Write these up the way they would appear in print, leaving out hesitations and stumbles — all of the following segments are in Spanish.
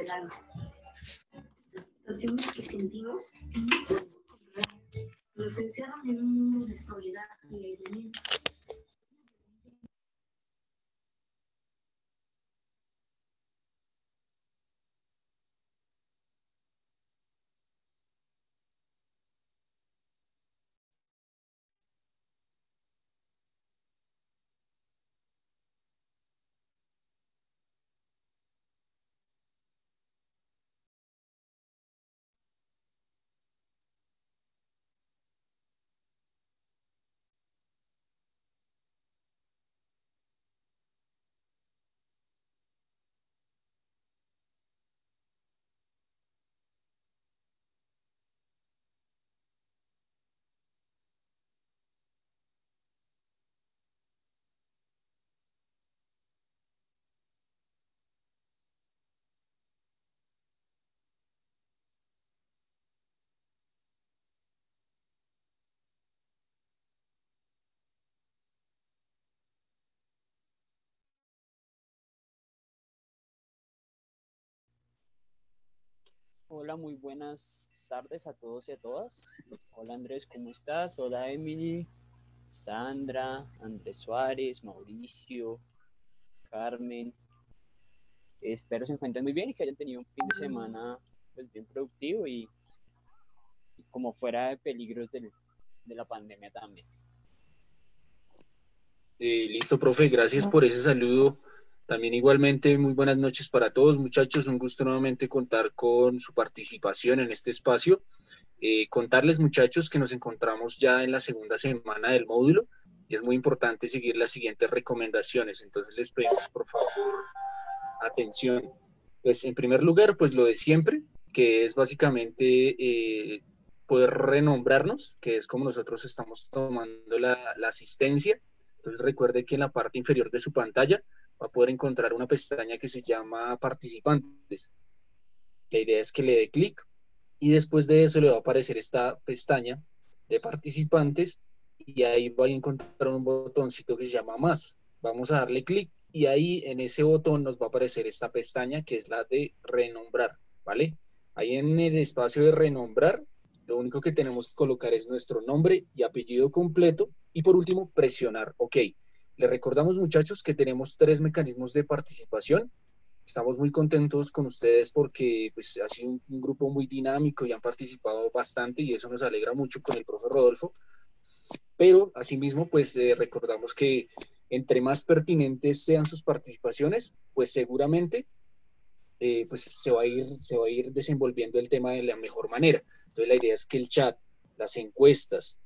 la situación que sentimos y no podemos controlar. Nos encierran en un mundo de soledad y aislamiento. Hola, muy buenas tardes a todos y a todas. Hola Andrés, ¿cómo estás? Hola Emily, Sandra, Andrés Suárez, Mauricio, Carmen. Espero se encuentren muy bien y que hayan tenido un fin de semana pues, bien productivo y como fuera de peligros de la pandemia también. Listo, profe, gracias por ese saludo. También igualmente muy buenas noches para todos, muchachos. Un gusto nuevamente contar con su participación en este espacio. Contarles, muchachos, que nos encontramos ya en la segunda semana del módulo y es muy importante seguir las siguientes recomendaciones. Entonces les pedimos, por favor, atención. Pues en primer lugar, pues lo de siempre, que es básicamente poder renombrarnos, que es como nosotros estamos tomando la asistencia. Entonces recuerde que en la parte inferior de su pantalla va a poder encontrar una pestaña que se llama participantes. La idea es que le dé clic y después de eso le va a aparecer esta pestaña de participantes y ahí va a encontrar un botoncito que se llama más. Vamos a darle clic y ahí en ese botón nos va a aparecer esta pestaña que es la de renombrar, ¿vale? Ahí en el espacio de renombrar, lo único que tenemos que colocar es nuestro nombre y apellido completo y por último presionar OK. Les recordamos, muchachos, que tenemos 3 mecanismos de participación. Estamos muy contentos con ustedes porque pues, ha sido un grupo muy dinámico y han participado bastante y eso nos alegra mucho con el profe Rodolfo. Pero asimismo, pues recordamos que entre más pertinentes sean sus participaciones, pues seguramente pues se va a ir desenvolviendo el tema de la mejor manera. Entonces la idea es que el chat, las encuestas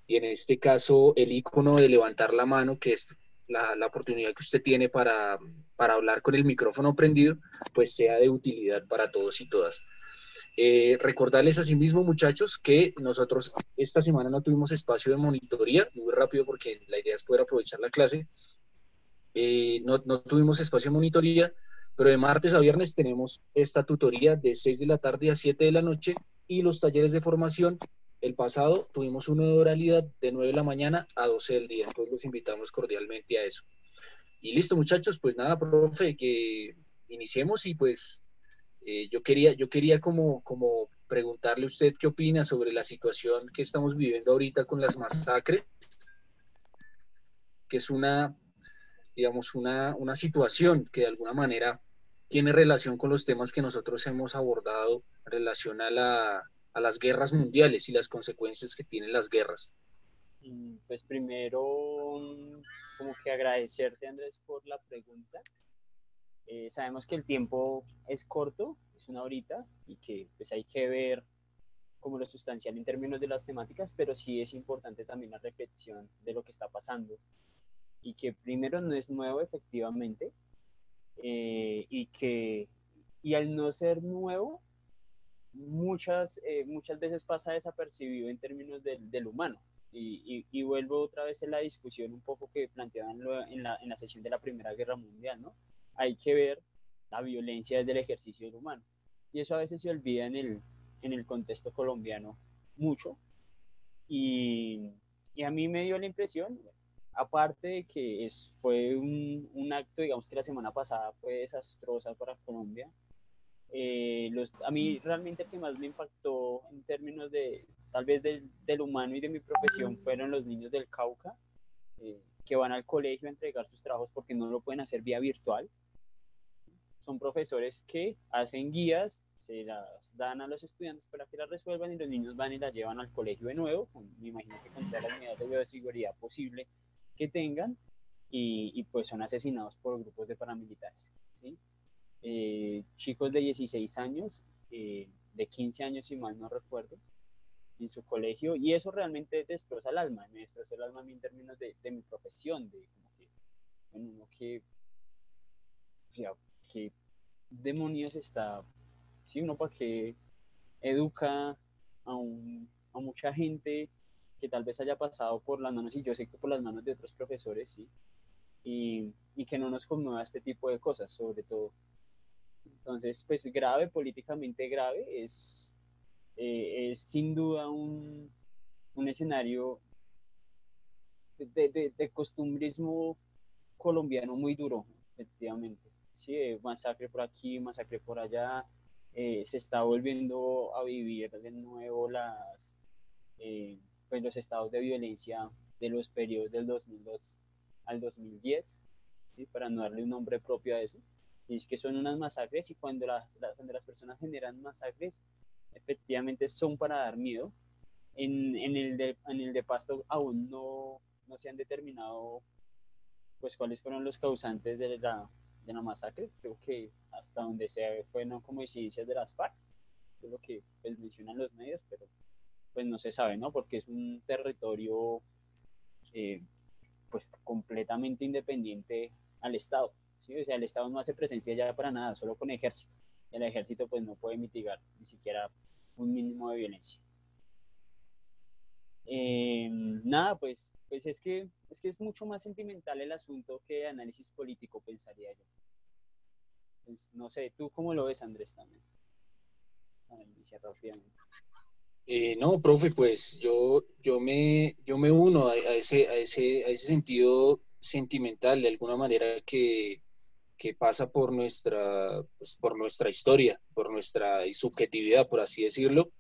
y en este caso el icono de levantar la mano, que es la oportunidad que usted tiene para hablar con el micrófono prendido, pues sea de utilidad para todos y todas. Recordarles asimismo, muchachos, que nosotros esta semana no tuvimos espacio de monitoría, muy rápido porque la idea es poder aprovechar la clase. No tuvimos espacio de monitoría, pero de martes a viernes tenemos esta tutoría de 6 de la tarde a 7 de la noche y los talleres de formación. El pasado tuvimos uno de oralidad de 9 de la mañana a 12 del día, entonces los invitamos cordialmente a eso. Y listo, muchachos, pues nada, profe, que iniciemos y pues yo quería como preguntarle a usted qué opina sobre la situación que estamos viviendo ahorita con las masacres, que es digamos, una situación que de alguna manera tiene relación con los temas que nosotros hemos abordado en relación a las guerras mundiales y las consecuencias que tienen las guerras. Pues primero, como que agradecerte Andrés por la pregunta. Sabemos que el tiempo es corto, es una horita, y que pues hay que ver como lo sustancial en términos de las temáticas, pero sí es importante también la reflexión de lo que está pasando y que primero no es nuevo efectivamente y al no ser nuevo muchas veces pasa desapercibido en términos del humano. Y vuelvo otra vez en la discusión un poco que planteaban en la sesión de la Primera Guerra Mundial, ¿no? Hay que ver la violencia desde el ejercicio del humano. Y eso a veces se olvida en el contexto colombiano mucho. Y, y a mí me dio la impresión, aparte de que fue un acto, digamos que la semana pasada fue desastrosa para Colombia, A mí realmente el que más me impactó en términos de, tal vez del humano y de mi profesión, fueron los niños del Cauca, que van al colegio a entregar sus trabajos porque no lo pueden hacer vía virtual. Son profesores que hacen guías, se las dan a los estudiantes para que las resuelvan y los niños van y las llevan al colegio de nuevo, me imagino que con todas las medidas de bioseguridad posible que tengan, y pues son asesinados por grupos de paramilitares, ¿sí? Chicos de 16 años, de 15 años si mal no recuerdo, en su colegio, y eso realmente destroza el alma, me destrozó el alma a mí en términos de mi profesión, de como que, bueno, uno que, o sea, que demonios está, sí, uno para que educa a mucha gente que tal vez haya pasado por las manos, y yo sé que por las manos de otros profesores, sí, y que no nos conmueva este tipo de cosas, sobre todo. Entonces, pues grave, políticamente grave, es sin duda un escenario de costumbrismo colombiano muy duro, efectivamente. Sí, masacre por aquí, masacre por allá, se está volviendo a vivir de nuevo eh, pues los estados de violencia de los periodos del 2002 al 2010, ¿sí? Para no darle un nombre propio a eso. Y es que son unas masacres, y cuando las personas generan masacres, efectivamente son para dar miedo. En el de Pasto aún no se han determinado pues cuáles fueron los causantes de la masacre. Creo que hasta donde se fueron como incidencias de las FARC, es lo que pues, mencionan los medios, pero pues no se sabe, ¿no? Porque es un territorio eh, pues completamente independiente al Estado, ¿sí? O sea, el Estado no hace presencia ya para nada, solo con ejército. El ejército pues no puede mitigar ni siquiera un mínimo de violencia. Nada, pues es que es mucho más sentimental el asunto que análisis político, pensaría yo. Pues, no sé, ¿tú cómo lo ves, Andrés, también? Para iniciar rápidamente. No, profe, pues yo me uno a ese sentido sentimental de alguna manera que pasa por pues, por nuestra historia, por nuestra subjetividad, por así decirlo,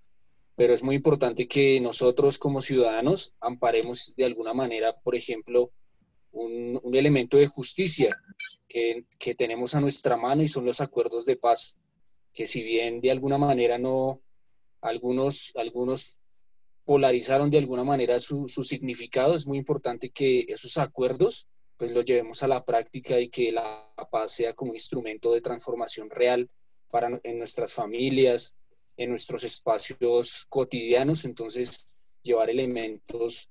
pero es muy importante que nosotros como ciudadanos amparemos de alguna manera, por ejemplo, un elemento de justicia que tenemos a nuestra mano y son los acuerdos de paz, que si bien de alguna manera no, algunos polarizaron de alguna manera su significado, es muy importante que esos acuerdos pues los llevemos a la práctica y que la paz sea como un instrumento de transformación real en nuestras familias, en nuestros espacios cotidianos. Entonces, llevar elementos,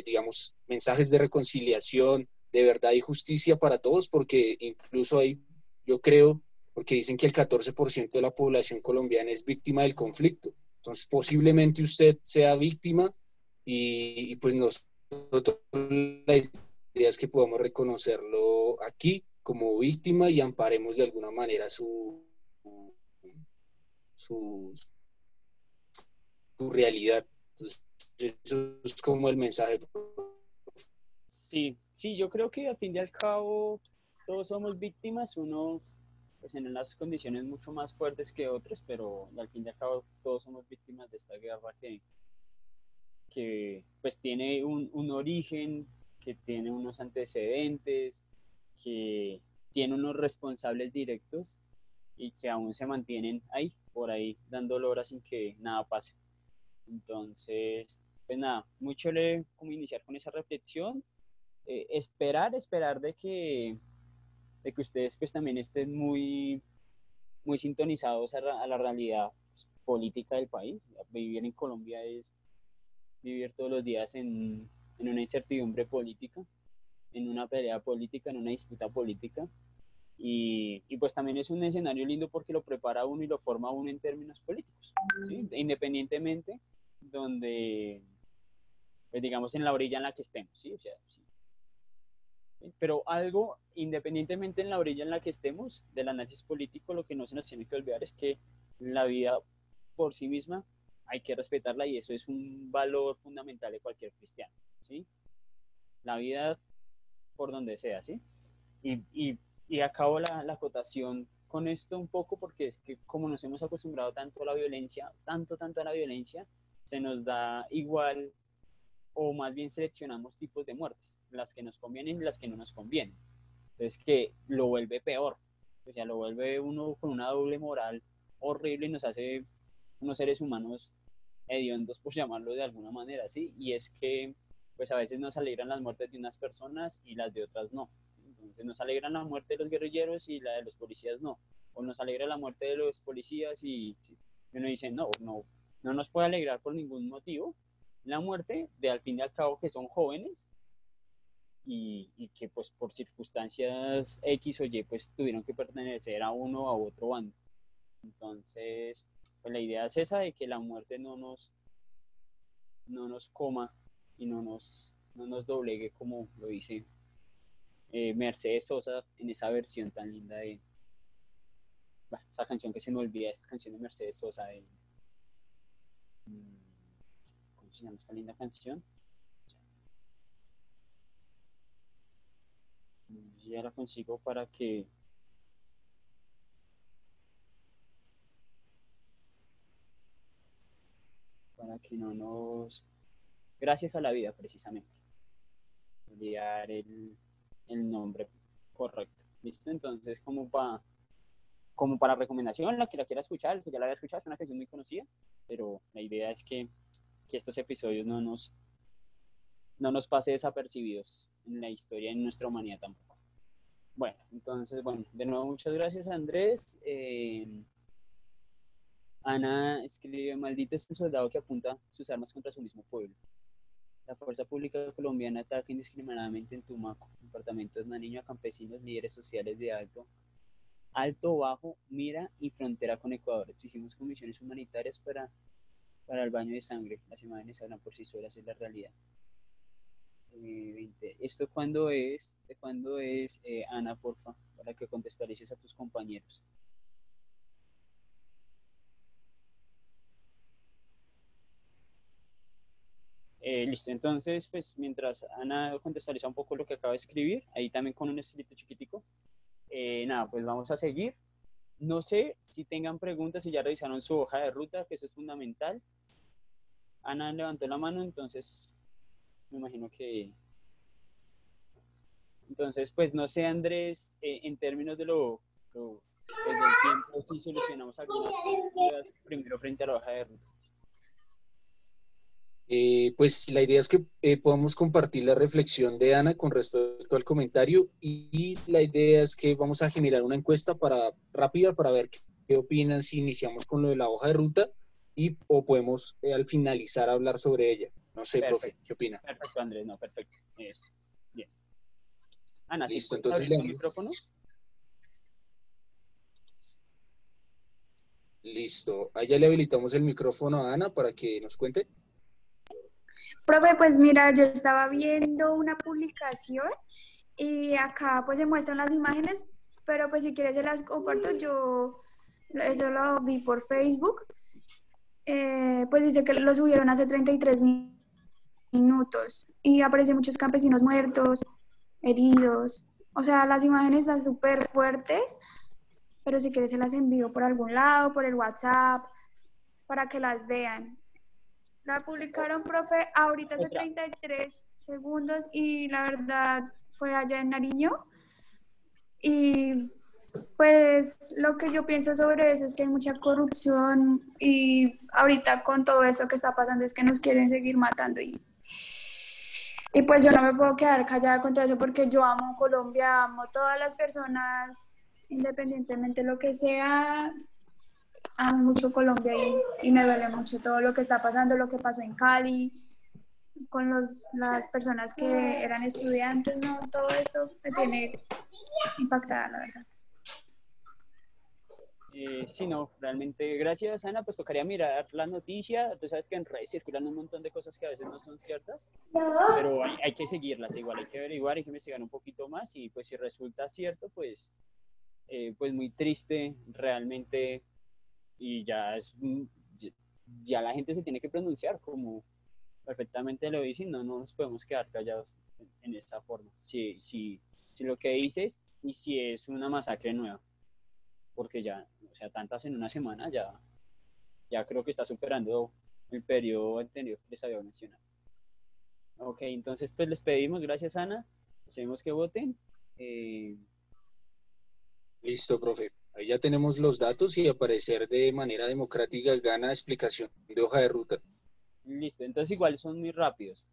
digamos, mensajes de reconciliación, de verdad y justicia para todos, porque incluso hay, yo creo, porque dicen que el 14% de la población colombiana es víctima del conflicto. Entonces, posiblemente usted sea víctima y pues nosotros la idea es que podamos reconocerlo aquí como víctima y amparemos de alguna manera su, su realidad. Entonces, eso es como el mensaje. Sí, sí, yo creo que al fin y al cabo todos somos víctimas, unos pues en unas condiciones mucho más fuertes que otros, pero al fin y al cabo todos somos víctimas de esta guerra que pues tiene un origen, que tiene unos antecedentes, que tiene unos responsables directos y que aún se mantienen ahí, por ahí, dando lora sin que nada pase. Entonces, pues nada, muy chévere como iniciar con esa reflexión. Esperar de que ustedes pues también estén muy sintonizados a la realidad pues, política del país. Vivir en Colombia es vivir todos los días en una incertidumbre política, en una pelea política, en una disputa política. Y pues también es un escenario lindo porque lo prepara a uno y lo forma a uno en términos políticos, ¿sí? Independientemente donde, pues digamos, en la orilla en la que estemos, ¿sí? O sea, sí. Pero algo, independientemente en la orilla en la que estemos del análisis político, lo que no se nos tiene que olvidar es que la vida por sí misma hay que respetarla y eso es un valor fundamental de cualquier cristiano, ¿sí? La vida por donde sea, ¿sí? Y, y, y acabo la acotación con esto un poco porque es que como nos hemos acostumbrado tanto a la violencia, tanto a la violencia, se nos da igual o más bien seleccionamos tipos de muertes, las que nos convienen y las que no nos convienen. Entonces que lo vuelve peor, o sea, lo vuelve uno con una doble moral horrible y nos hace unos seres humanos hediondos, por llamarlo de alguna manera, ¿sí? Y es que pues a veces nos alegran las muertes de unas personas y las de otras no. Entonces nos alegran la muerte de los guerrilleros y la de los policías no. O nos alegra la muerte de los policías y uno dice, no nos puede alegrar por ningún motivo la muerte de al fin y al cabo que son jóvenes y que pues por circunstancias X o Y pues tuvieron que pertenecer a uno o a otro bando. Entonces, pues la idea es esa de que la muerte no nos coma y no nos doblegue como lo dice Mercedes Sosa en esa versión tan linda de esa canción que se me olvida, esta canción de Mercedes Sosa de ¿cómo se llama esta linda canción? Ya la consigo para que no nos gracias a la vida precisamente olvidar el nombre correcto, ¿listo? Entonces como para recomendación, la que la quiera escuchar, el que ya la haya escuchado, es una canción muy conocida, pero la idea es que estos episodios no nos pase desapercibidos en la historia, en nuestra humanidad tampoco. Bueno, entonces, bueno, de nuevo muchas gracias Andrés. Ana escribe, maldito es el soldado que apunta sus armas contra su mismo pueblo. La fuerza pública colombiana ataca indiscriminadamente en Tumaco, departamentos Nariño a campesinos, líderes sociales de Alto, Bajo, Mira y frontera con Ecuador. Exigimos comisiones humanitarias para el baño de sangre. Las imágenes hablan por sí solas, es la realidad. 20. ¿Esto cuándo es? ¿De cuándo es, Ana, porfa? Para que contextualices a tus compañeros. Listo, entonces, pues mientras Ana contextualiza un poco lo que acaba de escribir, ahí también con un escrito chiquitico, nada, pues vamos a seguir. No sé si tengan preguntas, si ya revisaron su hoja de ruta, que eso es fundamental. Ana levantó la mano, entonces me imagino que... Entonces, pues no sé, Andrés, en términos de pues, del tiempo, si solucionamos algunas dudas primero frente a la hoja de ruta. Pues la idea es que podamos compartir la reflexión de Ana con respecto al comentario y la idea es que vamos a generar una encuesta rápida para ver qué opinan si iniciamos con lo de la hoja de ruta o podemos al finalizar hablar sobre ella. No sé, Perfecto. profe, ¿qué opina? Perfecto, Andrés, no, perfecto. Bien. Ana, ¿sí listo, puedes entonces abrir tu micrófono? Listo, ahí ya le habilitamos el micrófono a Ana para que nos cuente. Profe, pues mira, yo estaba viendo una publicación y acá pues se muestran las imágenes, pero pues si quieres se las comparto, yo eso lo vi por Facebook, pues dice que lo subieron hace 33 minutos y aparecen muchos campesinos muertos, heridos, o sea, las imágenes están súper fuertes, pero si quieres se las envío por algún lado, por el WhatsApp, para que las vean. La publicaron, profe, ahorita hace 33 segundos y la verdad fue allá en Nariño. Y pues lo que yo pienso sobre eso es que hay mucha corrupción y ahorita con todo esto que está pasando es que nos quieren seguir matando y pues yo no me puedo quedar callada contra eso porque yo amo Colombia, amo todas las personas, independientemente de lo que sea. Amo mucho Colombia y me duele mucho todo lo que está pasando, lo que pasó en Cali, con las personas que eran estudiantes, ¿no? Todo esto me tiene impactada, la verdad. Sí, no, realmente, gracias Ana, pues tocaría mirar la noticia, tú sabes que en redes circulan un montón de cosas que a veces no son ciertas, pero hay que seguirlas igual, hay que averiguar, hay que investigar un poquito más y pues si resulta cierto, pues muy triste realmente y ya la gente se tiene que pronunciar como perfectamente lo dicen, no nos podemos quedar callados en esta forma, si lo que dices y si es una masacre nueva. porque ya, o sea, tantas en una semana ya creo que está superando el periodo anterior que les había mencionado. Ok, entonces pues les pedimos, gracias Ana, hacemos que voten. Eh, Listo, profe. Ahí ya tenemos los datos y aparecer de manera democrática gana explicación de hoja de ruta. Listo, entonces igual son muy rápidos.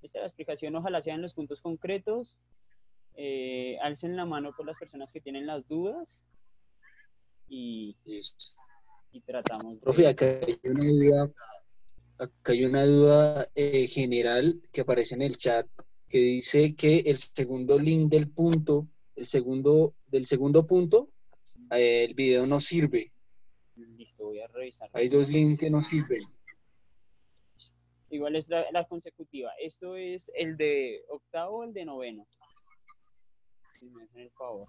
Esta es la explicación, ojalá sean los puntos concretos. Alcen la mano por las personas que tienen las dudas y, Listo. y tratamos Profe, de... acá hay una duda general que aparece en el chat que dice que el segundo link del punto, del segundo punto, el video no sirve. Listo, voy a revisar. Hay dos links que no sirven. Igual es la consecutiva. Esto es el de octavo o el de noveno. Si me hacen el favor.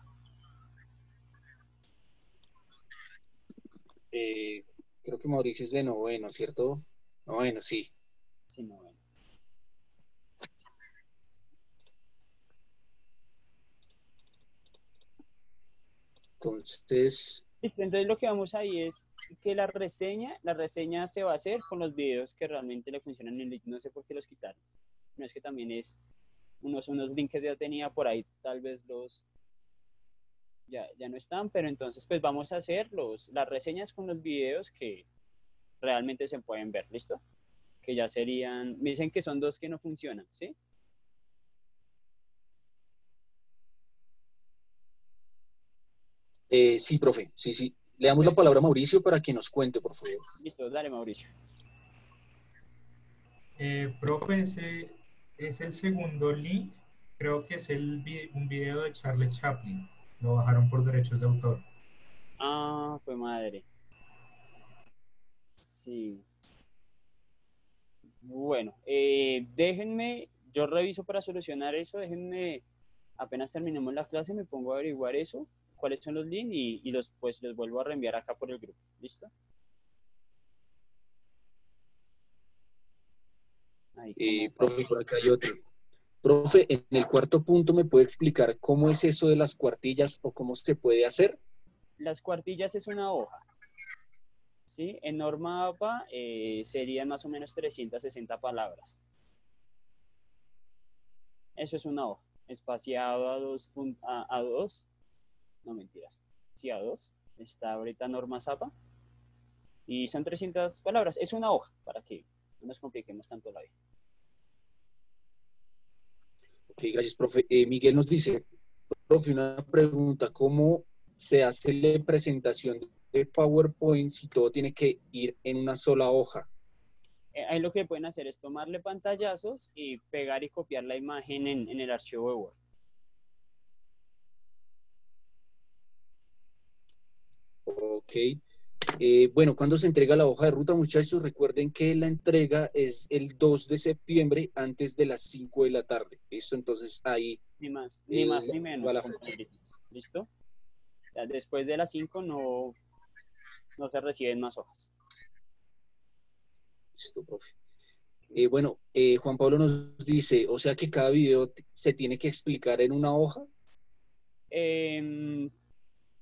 Creo que Mauricio es de noveno, ¿cierto? Noveno, sí. Sí, noveno. Entonces, Listo, entonces lo que vamos ahí es que la reseña se va a hacer con los videos que realmente le funcionan en link. No sé por qué los quitaron. No es que también es unos links que ya tenía por ahí, tal vez los ya no están, pero entonces pues vamos a hacer las reseñas con los videos que realmente se pueden ver, ¿listo? Que ya serían, me dicen que son dos que no funcionan, ¿sí? sí, profe, sí, sí. Le damos la palabra a Mauricio para que nos cuente, por favor. Listo, dale Mauricio. Profe, ese es el segundo link. Creo que es un video de Charlie Chaplin. Lo bajaron por derechos de autor. Ah, fue madre. Sí. Bueno, déjenme, yo reviso para solucionar eso, déjenme, apenas terminemos la clase, me pongo a averiguar eso, cuáles son los links y los, pues les vuelvo a reenviar acá por el grupo, ¿listo? Ahí como Profe, por acá hay otro. Profe, en el cuarto punto, ¿me puede explicar cómo es eso de las cuartillas o cómo se puede hacer? las cuartillas es una hoja, ¿sí? En norma APA serían más o menos 360 palabras. Eso es una hoja, espaciado a dos, no mentiras, sí a dos, está ahorita norma APA, y son 300 palabras, es una hoja, para que no nos compliquemos tanto la vida. Ok, gracias, profe. Miguel nos dice, profe, una pregunta, ¿cómo se hace la presentación de PowerPoint si todo tiene que ir en una sola hoja? Ahí lo que pueden hacer es tomarle pantallazos y pegar y copiar la imagen en el archivo de Word. Ok. Bueno, ¿cuándo se entrega la hoja de ruta, muchachos? Recuerden que la entrega es el 2 de septiembre antes de las 5 de la tarde. ¿Listo? Entonces ahí Ni más ni va menos, la fecha. ¿listo? Ya después de las 5 no se reciben más hojas. Listo, profe. Bueno, Juan Pablo nos dice, o sea que cada video se tiene que explicar en una hoja.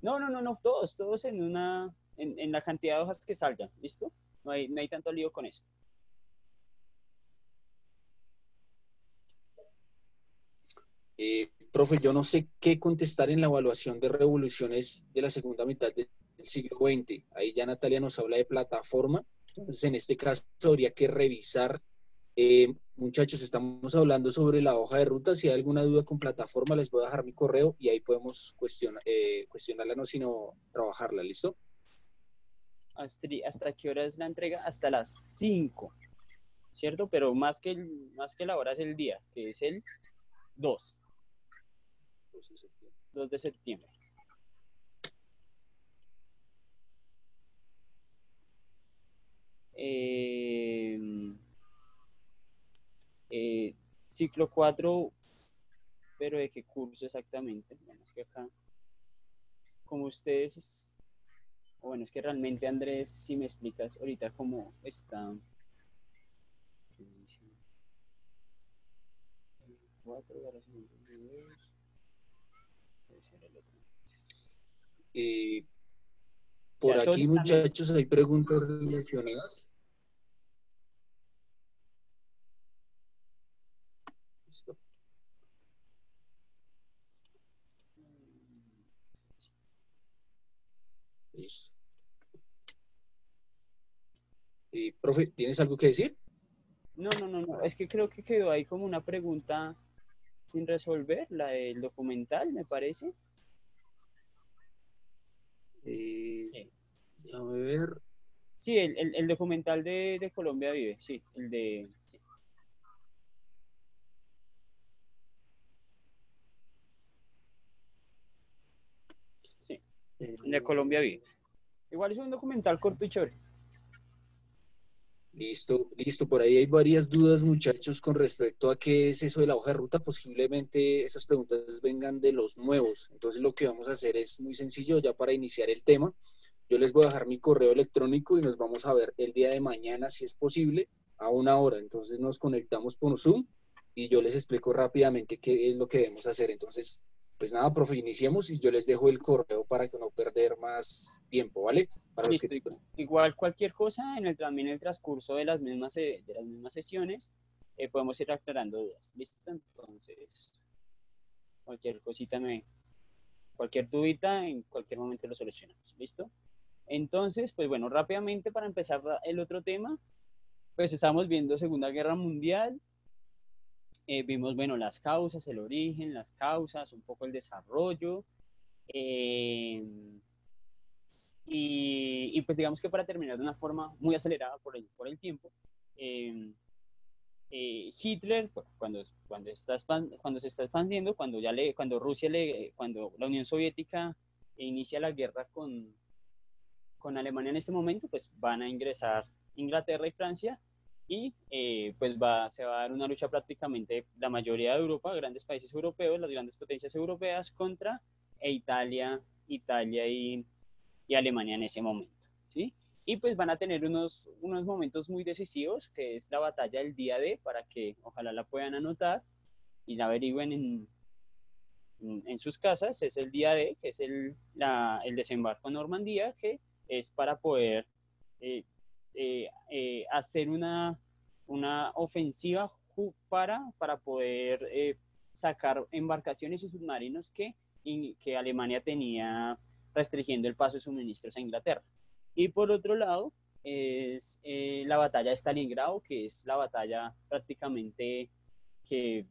No, todos en la cantidad de hojas que salgan, ¿listo? No hay tanto lío con eso. Profe, yo no sé qué contestar en la evaluación de revoluciones de la segunda mitad del siglo XX. Ahí ya Natalia nos habla de plataforma. Entonces, en este caso, habría que revisar. Muchachos, estamos hablando sobre la hoja de ruta. Si hay alguna duda con plataforma, les voy a dejar mi correo y ahí podemos cuestionarla, no sino trabajarla. ¿Listo? ¿Hasta qué hora es la entrega? Hasta las 5, ¿cierto? Pero más que la hora es el día, que es el 2 de septiembre. Ciclo 4, pero ¿de qué curso exactamente? Bueno, es que acá, como ustedes, bueno, es que realmente Andrés, si me explicas ahorita cómo está, 4 debe ser el otro. Por sea, todos aquí, están. muchachos, hay preguntas relacionadas. Listo. Listo. Profe, ¿tienes algo que decir? No, es que creo que quedó ahí como una pregunta sin resolver, la del documental, me parece. Sí, Déjame ver. sí, el documental de Colombia Vive, sí, el de, sí, sí, el de Colombia Vive. Igual es un documental corto y chévere. Listo, listo. Por ahí hay varias dudas, muchachos, con respecto a qué es eso de la hoja de ruta. Posiblemente esas preguntas vengan de los nuevos. Entonces, lo que vamos a hacer es muy sencillo, ya para iniciar el tema. Yo les voy a dejar mi correo electrónico y nos vamos a ver el día de mañana, si es posible, a 1 hora. Entonces, nos conectamos por Zoom y yo les explico rápidamente qué es lo que debemos hacer. Entonces, pues nada, profe, iniciemos y yo les dejo el correo para que no perder más tiempo, ¿vale? Para los que... Listo, igual cualquier cosa también en el transcurso de las mismas sesiones podemos ir aclarando dudas. Listo, entonces cualquier cosita cualquier dudita en cualquier momento lo solucionamos. Listo. Entonces, pues bueno, rápidamente para empezar el otro tema, pues estamos viendo Segunda Guerra Mundial. Vimos, bueno, las causas, el origen, las causas, un poco el desarrollo. Eh, pues digamos que para terminar de una forma muy acelerada por el tiempo, eh, Hitler, cuando se está expandiendo, cuando la Unión Soviética inicia la guerra con Alemania en ese momento, pues van a ingresar Inglaterra y Francia y pues se va a dar una lucha prácticamente la mayoría de Europa, grandes países europeos, las grandes potencias europeas contra Italia y Alemania en ese momento, ¿sí? Y pues van a tener unos momentos muy decisivos, que es la batalla del día D, para que ojalá la puedan anotar y la averigüen en sus casas. Es el día D, que es el desembarco en Normandía, que es para poder hacer una ofensiva para poder sacar embarcaciones y submarinos que Alemania tenía restringiendo el paso de suministros a Inglaterra. Y por otro lado, es la batalla de Stalingrado, que es la batalla prácticamente que,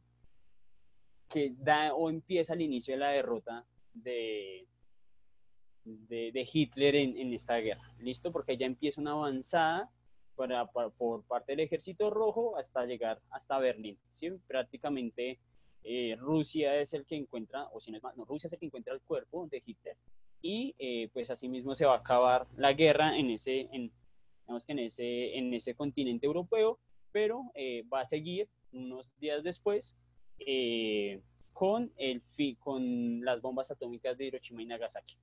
que da o empieza el inicio de la derrota de Hitler en esta guerra. ¿Listo? Porque ya empieza una avanzada por parte del ejército rojo hasta llegar hasta Berlín. ¿Sí? Prácticamente Rusia es el que encuentra, o si no es más, no, Rusia es el que encuentra el cuerpo de Hitler y pues asimismo se va a acabar la guerra digamos que en ese continente europeo, pero va a seguir unos días después con las bombas atómicas de Hiroshima y Nagasaki.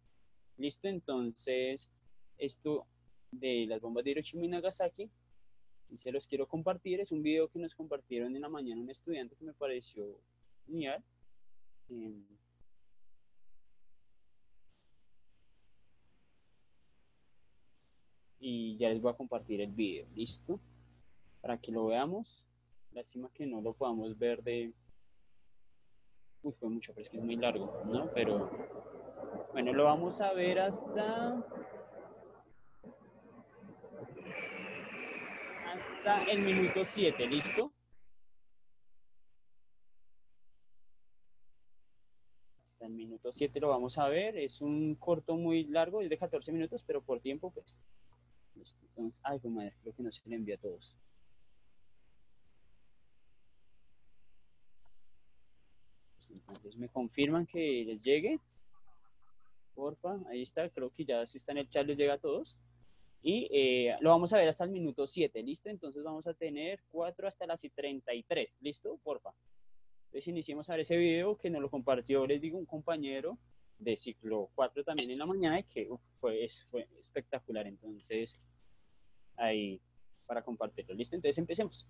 Listo, entonces esto de las bombas de Hiroshima y Nagasaki, y se los quiero compartir, es un video que nos compartieron en la mañana un estudiante que me pareció genial. Y ya les voy a compartir el video, listo, para que lo veamos. Lástima que no lo podamos ver Uy, fue mucho, pero es que es muy largo, ¿no? Pero bueno, lo vamos a ver hasta el minuto 7, ¿listo? Hasta el minuto 7 lo vamos a ver. Es un corto muy largo, es de 14 minutos, pero por tiempo, pues. Listo. Entonces, ay, pues madre, creo que no se le envía a todos. Entonces, me confirman que les llegue. Porfa, ahí está, creo que ya si está en el chat les llega a todos. Y lo vamos a ver hasta el minuto 7, ¿listo? Entonces vamos a tener 4 hasta las 33, ¿listo? Porfa. Entonces iniciemos a ver ese video que nos lo compartió, les digo, un compañero de ciclo 4 también en la mañana y que fue espectacular. Entonces, ahí para compartirlo, ¿listo? Entonces empecemos.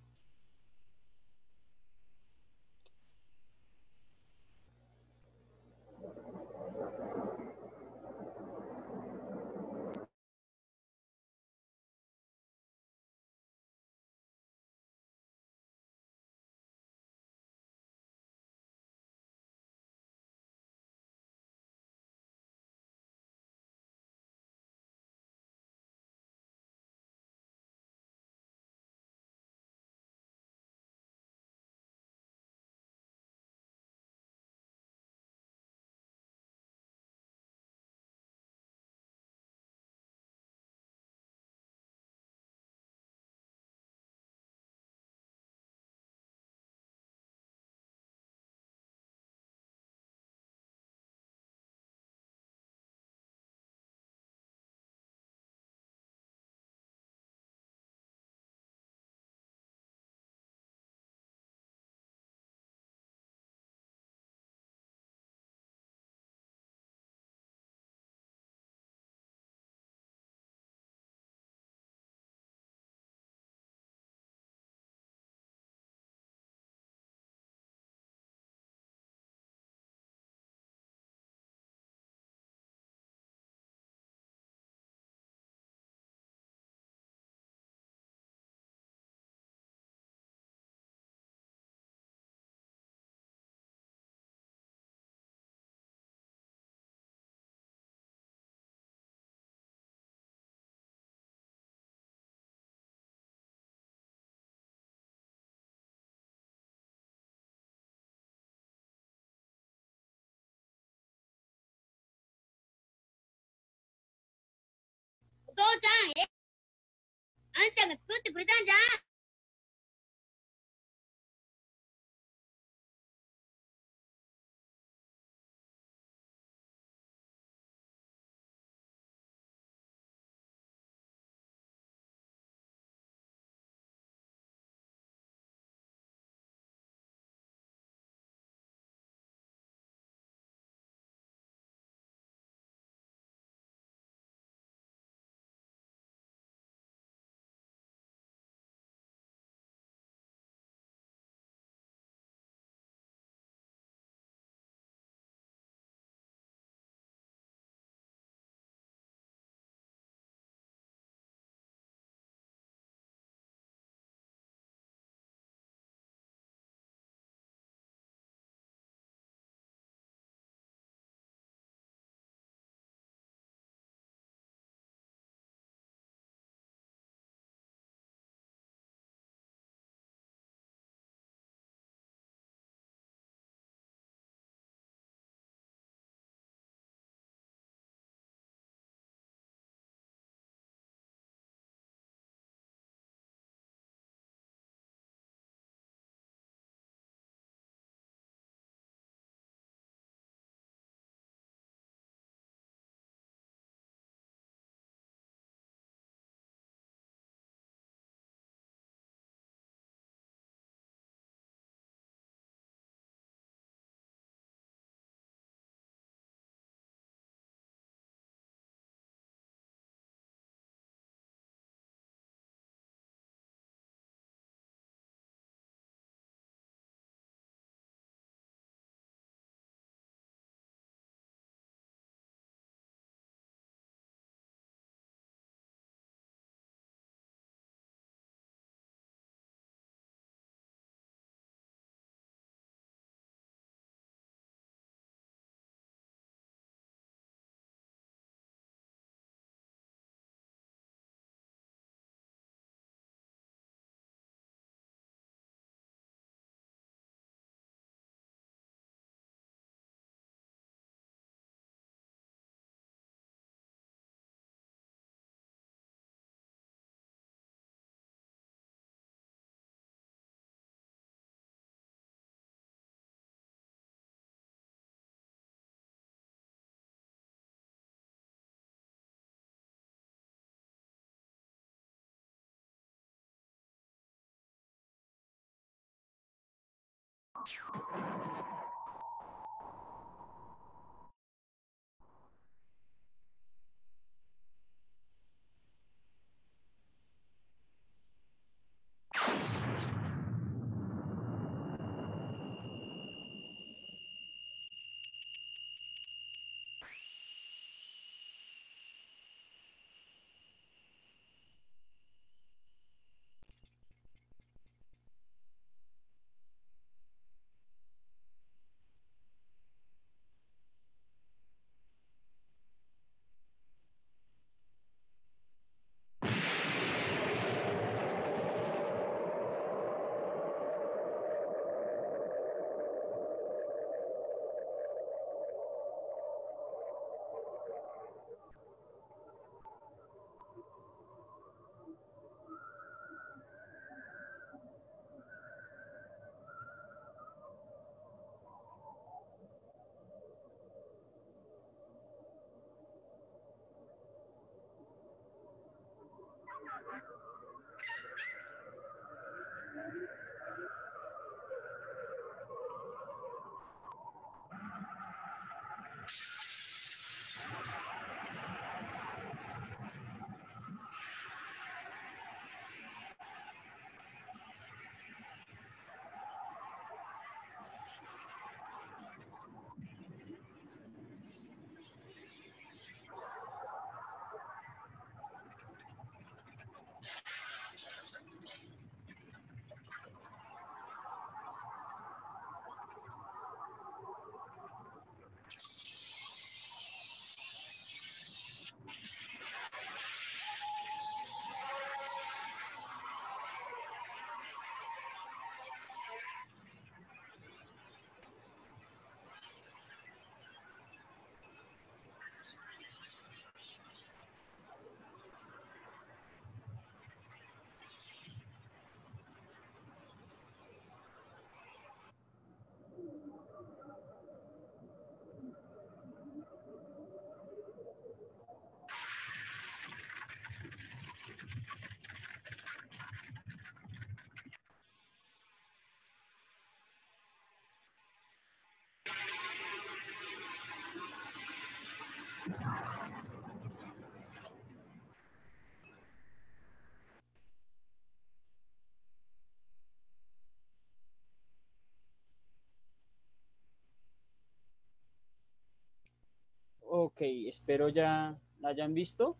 ok, espero ya la hayan visto.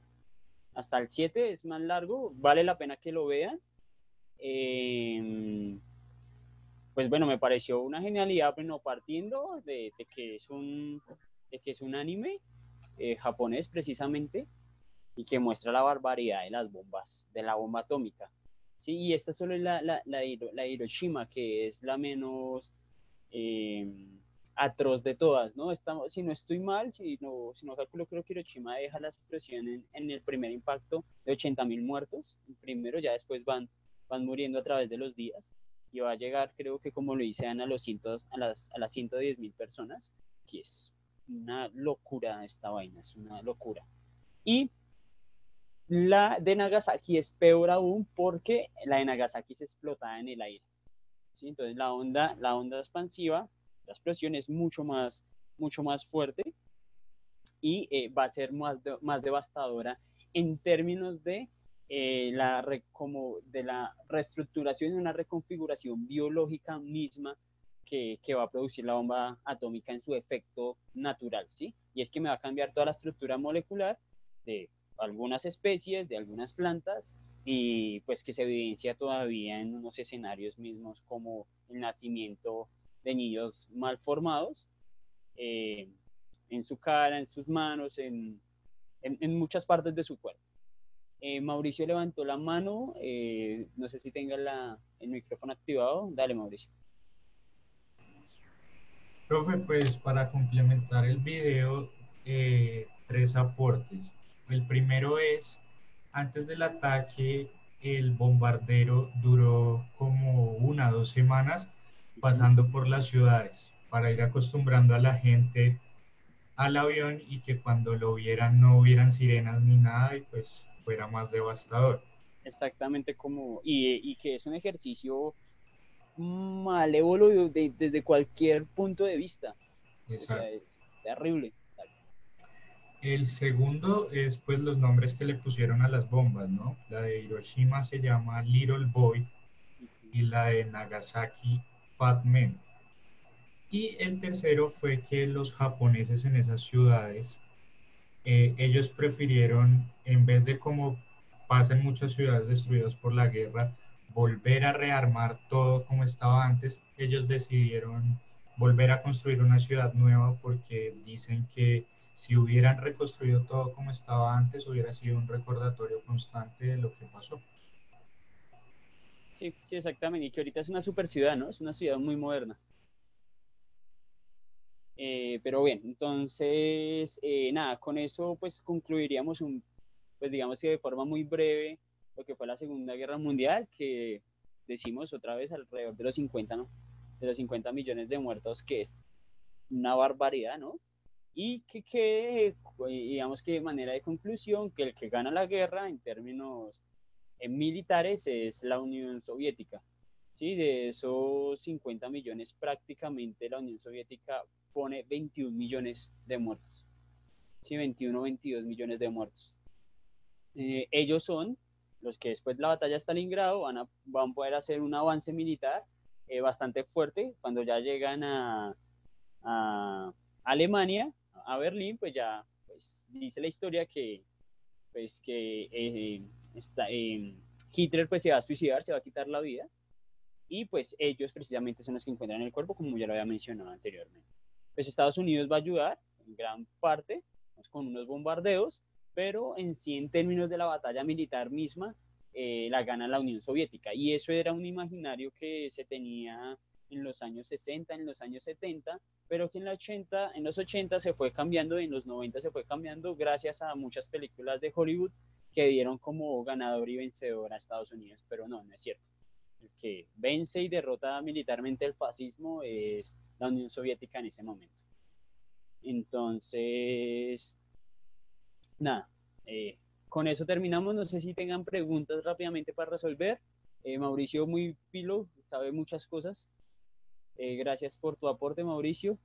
Hasta el 7 es más largo, vale la pena que lo vean. Pues bueno, me pareció una genialidad, bueno, partiendo de que es un anime japonés precisamente, y que muestra la barbaridad de las bombas, de la bomba atómica. Sí, y esta solo es la Hiroshima, que es la menos atroz de todas, ¿no? Si no estoy mal, si no calculo, creo que Hiroshima deja la explosión en el primer impacto de 80.000 muertos, el primero, ya después van muriendo a través de los días, y va a llegar, creo que como lo dicen, a las 110.000 personas, que es una locura esta vaina, es una locura. Y la de Nagasaki es peor aún porque la de Nagasaki es explotada en el aire, ¿sí? Entonces la onda expansiva, la explosión es mucho más fuerte y va a ser más devastadora en términos de de la reestructuración y una reconfiguración biológica misma que va a producir la bomba atómica en su efecto natural, ¿sí? Y es que me va a cambiar toda la estructura molecular de algunas especies, de algunas plantas, y pues que se evidencia todavía en unos escenarios mismos como el nacimiento de niños mal formados, en su cara, en sus manos, en muchas partes de su cuerpo. Mauricio levantó la mano, no sé si tenga el micrófono activado. Dale, Mauricio. Profe, pues para complementar el video, 3 aportes. El primero es, antes del ataque, el bombardero duró como 1 o 2 semanas pasando por las ciudades para ir acostumbrando a la gente al avión y que cuando lo vieran no hubieran sirenas ni nada y pues fuera más devastador. Exactamente y que es un ejercicio malévolo desde cualquier punto de vista. O sea, Exacto. es terrible. El segundo es pues los nombres que le pusieron a las bombas, ¿no? La de Hiroshima se llama Little Boy y la de Nagasaki Fat Man. Y el tercero fue que los japoneses en esas ciudades, ellos prefirieron, en vez de como pasa en muchas ciudades destruidas por la guerra, volver a rearmar todo como estaba antes, ellos decidieron volver a construir una ciudad nueva porque dicen que si hubieran reconstruido todo como estaba antes, hubiera sido un recordatorio constante de lo que pasó. Sí, sí, exactamente. Y que ahorita es una super ciudad, ¿no? Es una ciudad muy moderna. Pero bien, entonces, nada, con eso pues concluiríamos pues digamos que de forma muy breve lo que fue la Segunda Guerra Mundial, que decimos otra vez alrededor de los 50, ¿no? De los 50 millones de muertos, que es una barbaridad, ¿no? Y digamos que de manera de conclusión, que el que gana la guerra en términos militares es la Unión Soviética. ¿Sí? De esos 50 millones, prácticamente la Unión Soviética pone 21 millones de muertos. ¿Sí? 21 o 22 millones de muertos. Ellos son los que después de la batalla de Stalingrado van a poder hacer un avance militar bastante fuerte. Cuando ya llegan a Alemania, a Berlín, pues ya pues, dice la historia que Hitler pues se va a suicidar, se va a quitar la vida, y pues ellos precisamente son los que encuentran el cuerpo, como ya lo había mencionado anteriormente. Pues Estados Unidos va a ayudar en gran parte pues, con unos bombardeos, pero en sí, en términos de la batalla militar misma, la gana la Unión Soviética, y eso era un imaginario que se tenía en los años 60, en los años 70, pero que en los 80 se fue cambiando, en los 90 se fue cambiando gracias a muchas películas de Hollywood que dieron como ganador y vencedor a Estados Unidos, pero no es cierto. El que vence y derrota militarmente el fascismo es la Unión Soviética en ese momento. Entonces, nada, con eso terminamos. No sé si tengan preguntas rápidamente para resolver. Mauricio muy pilo, sabe muchas cosas. Gracias por tu aporte, Mauricio.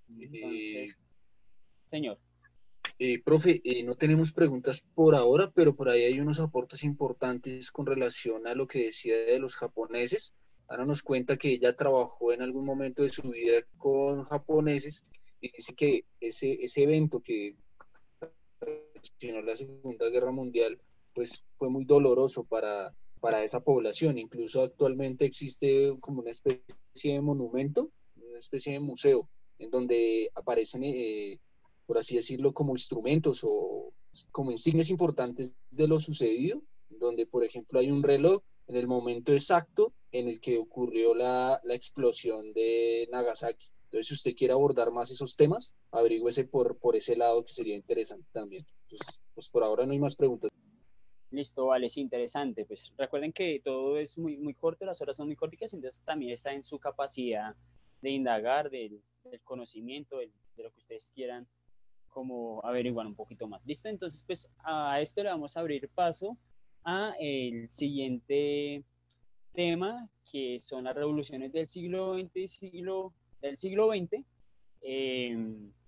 Entonces, señor. Profe, no tenemos preguntas por ahora, pero por ahí hay unos aportes importantes con relación a lo que decía de los japoneses. Ana nos cuenta que ella trabajó en algún momento de su vida con japoneses y dice que ese evento que ocasionó la Segunda Guerra Mundial, pues fue muy doloroso para esa población. Incluso actualmente existe como una especie de monumento, una especie de museo, en donde aparecen, por así decirlo, como instrumentos o como insignias importantes de lo sucedido, donde, por ejemplo, hay un reloj en el momento exacto en el que ocurrió la explosión de Nagasaki. Entonces, si usted quiere abordar más esos temas, averígüese por ese lado que sería interesante también. Entonces, pues por ahora no hay más preguntas. Listo, vale, es interesante. Pues recuerden que todo es muy, muy corto, las horas son muy corticas, entonces también está en su capacidad de indagar, del conocimiento, de lo que ustedes quieran como averiguar un poquito más. ¿Listo? Entonces, pues a esto le vamos a abrir paso a el siguiente tema, que son las revoluciones del siglo XX del siglo XX,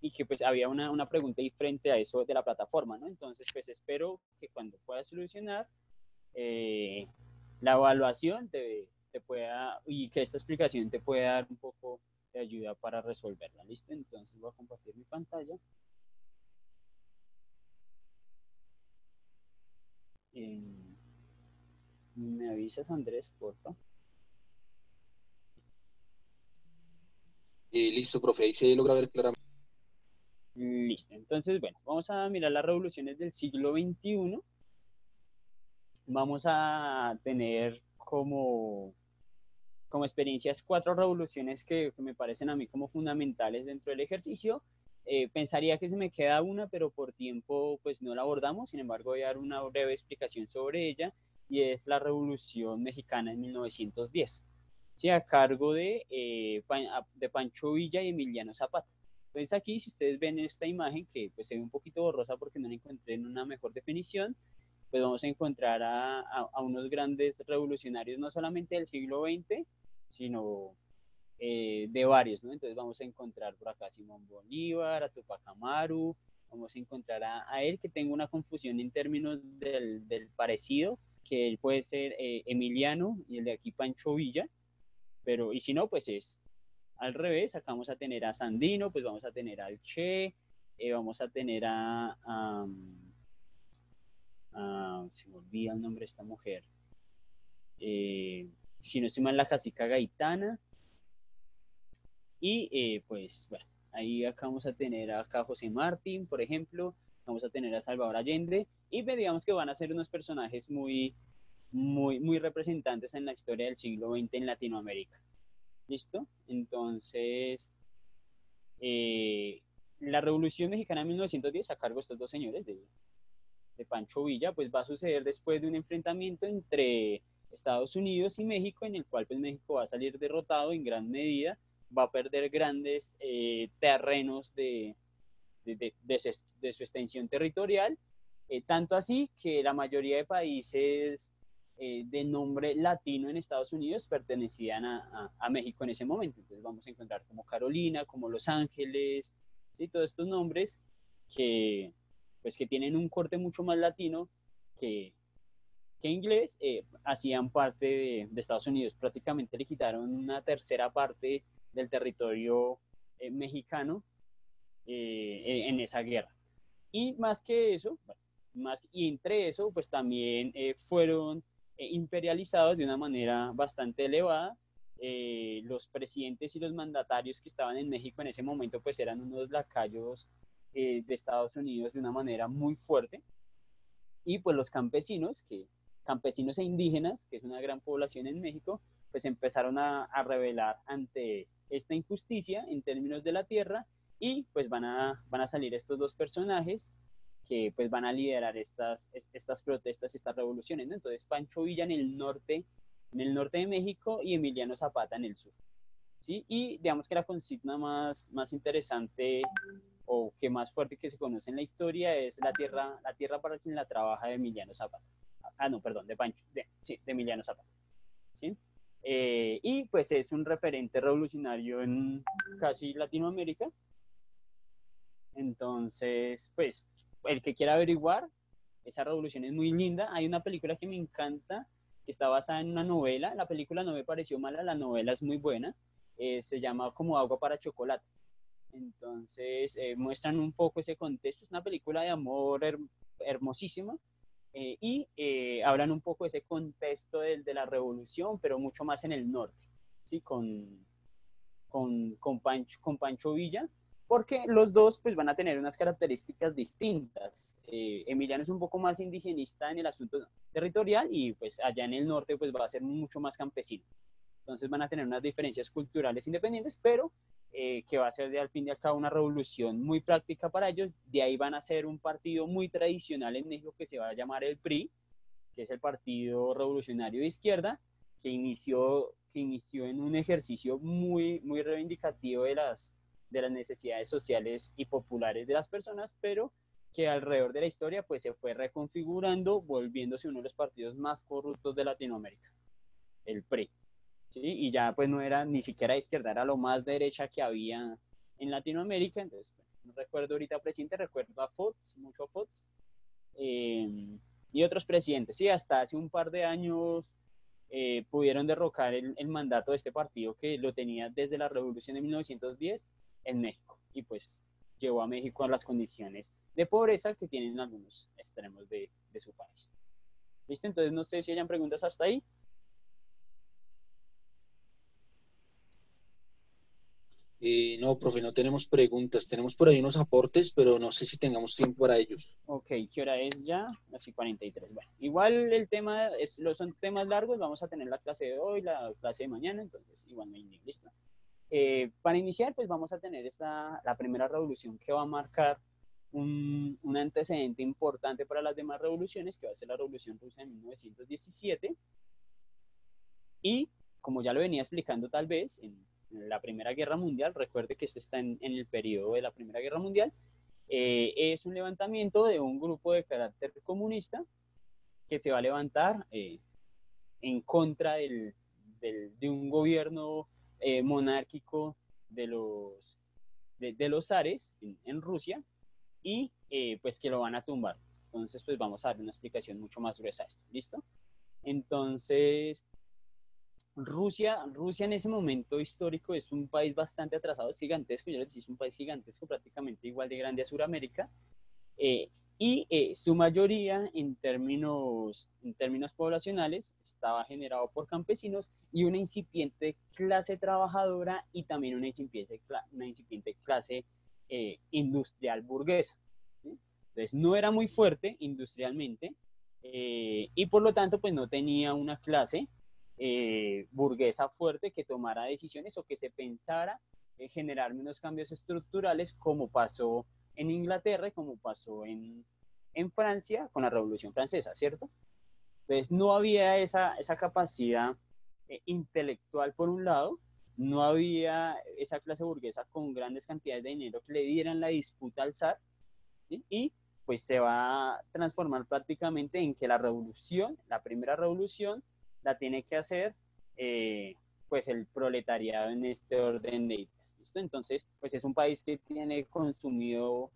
y que pues había una pregunta diferente a eso de la plataforma, ¿no? Entonces, pues espero que cuando puedas solucionar, eh, la evaluación te pueda, y que esta explicación te pueda dar un poco de ayuda para resolverla. ¿Listo? Entonces voy a compartir mi pantalla. Eh, ¿Me avisas, Andrés, por favor? Listo, profe, ahí se logra ver claramente. Listo. Entonces, bueno, vamos a mirar las revoluciones del siglo XXI. Vamos a tener como experiencias 4 revoluciones que me parecen a mí como fundamentales dentro del ejercicio. Pensaría que se me queda una, pero por tiempo pues no la abordamos. Sin embargo, voy a dar una breve explicación sobre ella, y es la Revolución Mexicana en 1910, ¿sí? A cargo de Pancho Villa y Emiliano Zapata. Entonces aquí, si ustedes ven esta imagen, que pues se ve un poquito borrosa porque no la encontré en una mejor definición, pues vamos a encontrar a unos grandes revolucionarios, no solamente del siglo XX, sino de varios, ¿no? Entonces vamos a encontrar por acá a Simón Bolívar, a Tupac Amaru, vamos a encontrar a él, que tengo una confusión en términos del parecido, que él puede ser Emiliano y el de aquí Pancho Villa, pero y si no, pues es al revés. Acá vamos a tener a Sandino, pues vamos a tener al Che, vamos a tener se me olvida el nombre de esta mujer, si no estoy mal, la cacica Gaitana, y pues bueno, ahí acá vamos a tener acá a José Martín, por ejemplo, vamos a tener a Salvador Allende, y digamos que van a ser unos personajes muy, muy, muy representantes en la historia del siglo XX en Latinoamérica. ¿Listo? Entonces, eh, la Revolución Mexicana de 1910, a cargo de estos dos señores, de Pancho Villa, pues va a suceder después de un enfrentamiento entre Estados Unidos y México, en el cual pues México va a salir derrotado en gran medida, va a perder grandes terrenos de su extensión territorial, tanto así que la mayoría de países de nombre latino en Estados Unidos pertenecían a México en ese momento. Entonces vamos a encontrar como Carolina, como Los Ángeles, ¿sí? Todos estos nombres que, pues, que tienen un corte mucho más latino que, que inglés, hacían parte de Estados Unidos. Prácticamente le quitaron una tercera parte del territorio mexicano en esa guerra. Y más que eso, bueno, y entre eso, pues también fueron imperializados de una manera bastante elevada. Los presidentes y los mandatarios que estaban en México en ese momento, pues eran unos lacayos de Estados Unidos de una manera muy fuerte. Y pues los campesinos e indígenas, que es una gran población en México, pues empezaron a rebelar ante esta injusticia en términos de la tierra, y pues van a salir estos dos personajes que pues van a liderar estas protestas, estas revoluciones, ¿no? Entonces Pancho Villa en el norte de México, y Emiliano Zapata en el sur, ¿sí? Y digamos que la consigna más interesante, o que más fuerte que se conoce en la historia, es la tierra para quien la trabaja, de Emiliano Zapata. Ah, no, perdón, sí, de Emiliano Zapata, ¿sí? Y pues es un referente revolucionario en casi Latinoamérica. Entonces, pues, el que quiera averiguar, esa revolución es muy linda. Hay una película que me encanta, que está basada en una novela. La película no me pareció mala, la novela es muy buena. Se llama Como agua para chocolate. Entonces muestran un poco ese contexto. Es una película de amor hermosísima, y hablan un poco de ese contexto de la revolución, pero mucho más en el norte, ¿sí? Con Pancho Villa, porque los dos pues van a tener unas características distintas. Emiliano es un poco más indigenista en el asunto territorial y pues allá en el norte pues va a ser mucho más campesino. Entonces van a tener unas diferencias culturales independientes, pero que va a ser al fin y al cabo una revolución muy práctica para ellos. De ahí van a ser un partido muy tradicional en México que se va a llamar el PRI, que es el Partido Revolucionario de Izquierda, que inició en un ejercicio muy, muy reivindicativo de las necesidades sociales y populares de las personas, pero que alrededor de la historia pues se fue reconfigurando, volviéndose uno de los partidos más corruptos de Latinoamérica, el PRI. ¿Sí? Y ya pues no era ni siquiera de izquierda, era lo más derecha que había en Latinoamérica. Entonces, no recuerdo ahorita presidente, recuerdo a Fox, mucho a Fox, y otros presidentes. Sí, hasta hace un par de años pudieron derrocar el mandato de este partido que lo tenía desde la revolución de 1910 en México, y pues llevó a México a las condiciones de pobreza que tienen algunos extremos de su país. ¿Listo? Entonces no sé si hayan preguntas hasta ahí. No, profe, no tenemos preguntas. Tenemos por ahí unos aportes, pero no sé si tengamos tiempo para ellos. Ok, ¿qué hora es ya? Así 43. Bueno, igual el tema son temas largos. Vamos a tener la clase de hoy, la clase de mañana, entonces igual no hay ni listo. Para iniciar, pues vamos a tener la primera revolución que va a marcar un antecedente importante para las demás revoluciones, que va a ser la Revolución Rusa de 1917. Y como ya lo venía explicando tal vez en la Primera Guerra Mundial, recuerde que esto está en el periodo de la Primera Guerra Mundial, es un levantamiento de un grupo de carácter comunista que se va a levantar en contra de un gobierno monárquico de los zares en Rusia, y pues que lo van a tumbar. Entonces pues vamos a dar una explicación mucho más gruesa a esto, ¿listo? Entonces Rusia en ese momento histórico es un país bastante atrasado, es gigantesco, yo les decía, es un país gigantesco, prácticamente igual de grande a Sudamérica, y su mayoría en términos poblacionales estaba generado por campesinos y una incipiente clase trabajadora, y también una incipiente clase industrial burguesa, ¿sí? Entonces no era muy fuerte industrialmente, y por lo tanto pues no tenía una clase burguesa fuerte que tomara decisiones o que se pensara generar unos cambios estructurales, como pasó en Inglaterra y como pasó en Francia con la Revolución Francesa, ¿cierto? Entonces no había esa capacidad intelectual por un lado, no había esa clase burguesa con grandes cantidades de dinero que le dieran la disputa al zar, ¿sí? Y pues se va a transformar prácticamente en que la primera revolución, la tiene que hacer pues el proletariado en este orden de ideas, ¿listo? Entonces, pues es un país que tiene consumido